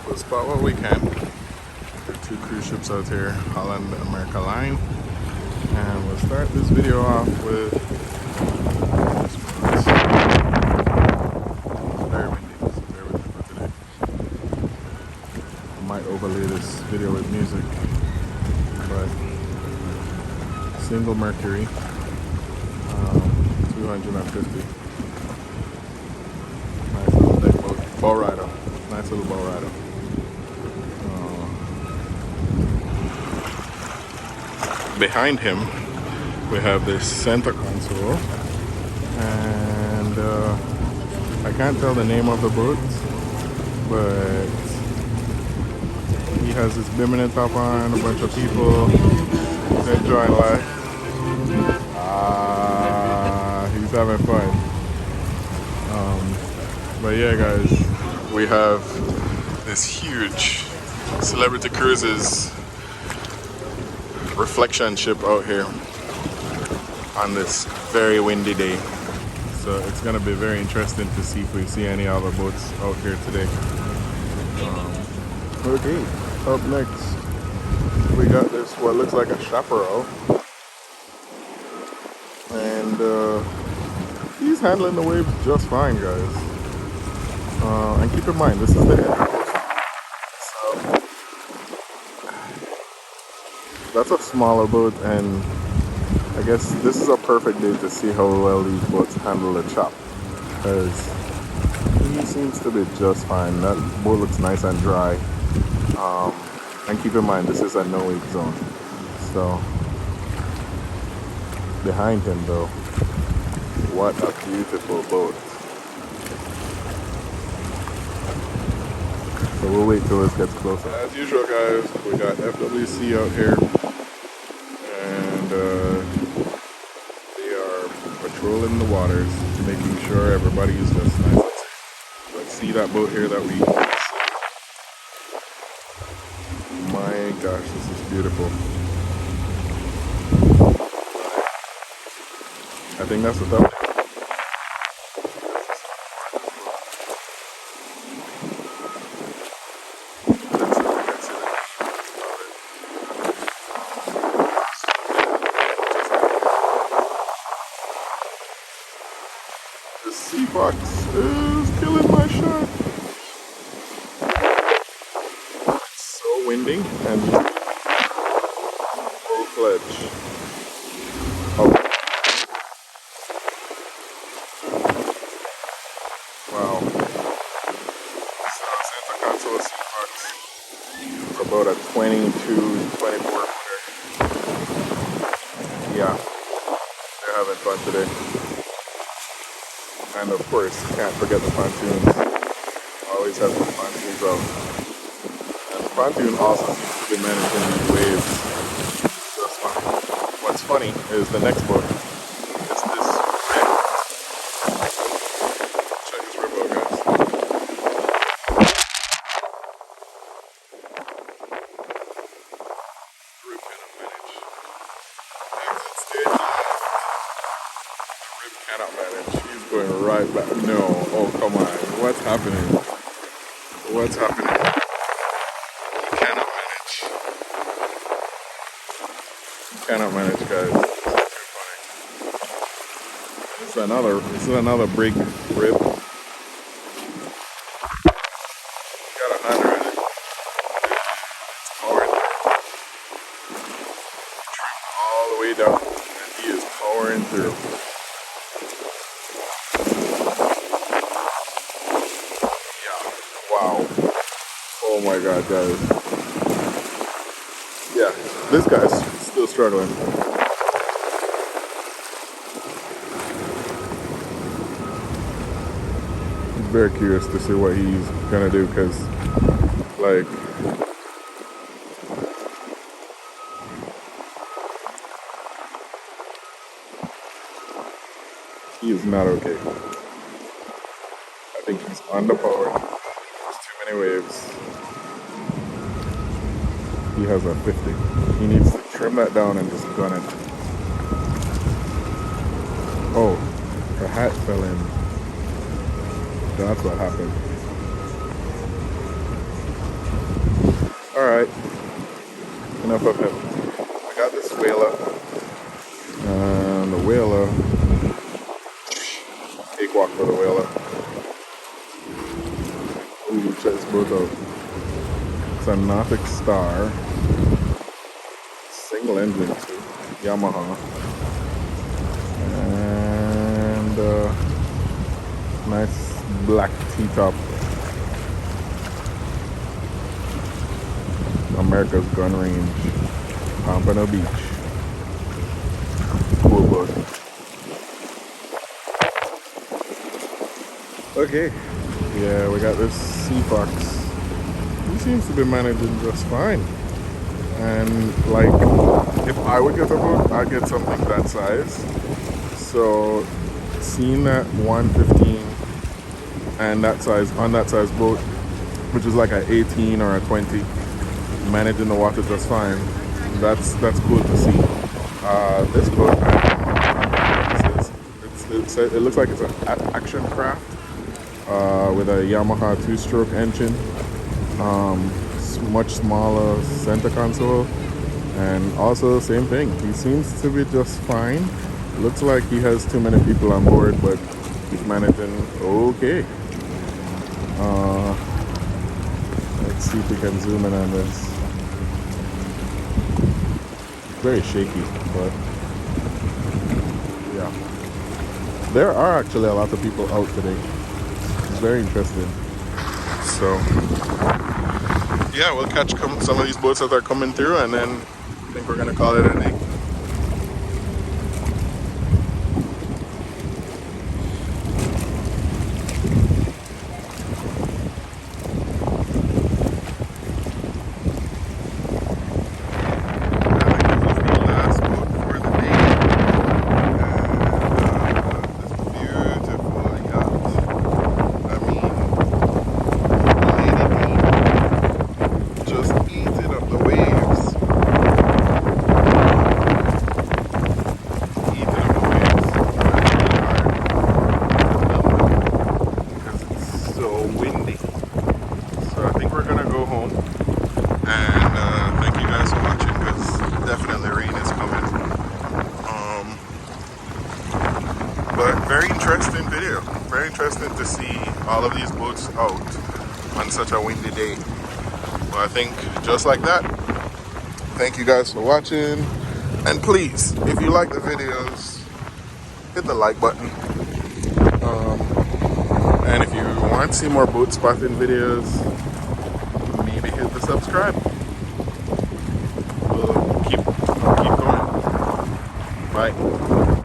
We'll spot what we can. There are two cruise ships out here, Holland America Line. And we'll start this video off with this boat. It's very windy, so bear with me for today. I might overlay this video with music, but single Mercury, 250. Nice little deck boat, bow rider. Nice little bow rider. Behind him, we have this center console, and I can't tell the name of the boat, but he has his bimini top on, a bunch of people enjoying life. He's having fun. But yeah, guys, we have this huge Celebrity Cruises reflection ship out here on this very windy day, so it's gonna be very interesting to see if we see any other boats out here today. Okay, up next we got this what looks like a chaparral, and he's handling the waves just fine, guys. And keep in mind, this is the end. That's a smaller boat, and I guess this is a perfect day to see how well these boats handle the chop, because he seems to be just fine. That boat looks nice and dry. And keep in mind, this is a no-wake zone. So behind him though, what a beautiful boat. So we'll wait till this gets closer. As usual, guys, we got FWC out here. They are patrolling the waters, making sure everybody is just nice and safe. Let's see that boat here that we see. My gosh, this is beautiful. I think that's the thumbnail. The sea fox is killing my shot. It's so windy and full-fledged. Oh. Wow. So Santa Console sea fox is about a 22-24 footer. Yeah, they're having fun today. And of course, can't forget the pontoons. Always have the pontoons out. And the pontoon also seems to be managing these waves just fine. What's funny is the next boat. It's this rib. Check this rib out, guys. Rib cannot manage. Exit stage. Rib cannot manage. Going right back. No. Oh, come on. What's happening? What's happening? He cannot manage. He cannot manage, guys. This is another big rib. Got a under in it. It's powering through. Trimmed all the way down, and he is powering through. Wow. Oh my god, guys. Yeah, this guy's still struggling. I'm very curious to see what he's gonna do, because, like, he is not okay. I think he's underpowered. Many waves. He has a 50. He needs to trim that down and just gun it. Oh, the hat fell in. That's what happened. Alright, enough of him. I got this whaler, and the whaler, cakewalk for the whaler. Ooh, check this boat out. It's a Nordic Star, single engine too, Yamaha, and nice black T-top. America's Gun Range, Pompano Beach. Cool boat. Okay, yeah, we got this Sea Fox. He seems to be managing just fine. And like, if I would get a boat, I'd get something that size. So, seeing that 115 and that size on that size boat, which is like an 18 or a 20, managing the water just fine. That's cool to see. This boat, it looks like it's an action craft with a Yamaha 2-stroke engine, much smaller center console, and also same thing. He seems to be just fine. Looks like he has too many people on board, but he's managing okay. Let's see if we can zoom in on this. Very shaky, but yeah, there are actually a lot of people out today. It's very interesting. So yeah, we'll catch some of these boats that are coming through, and then I think we're gonna call it a day. But very interesting video. Very interesting to see all of these boats out on such a windy day. Well, I think just like that, thank you guys for watching. And please, if you like the videos, hit the like button. And if you want to see more boat spotting videos, maybe hit the subscribe.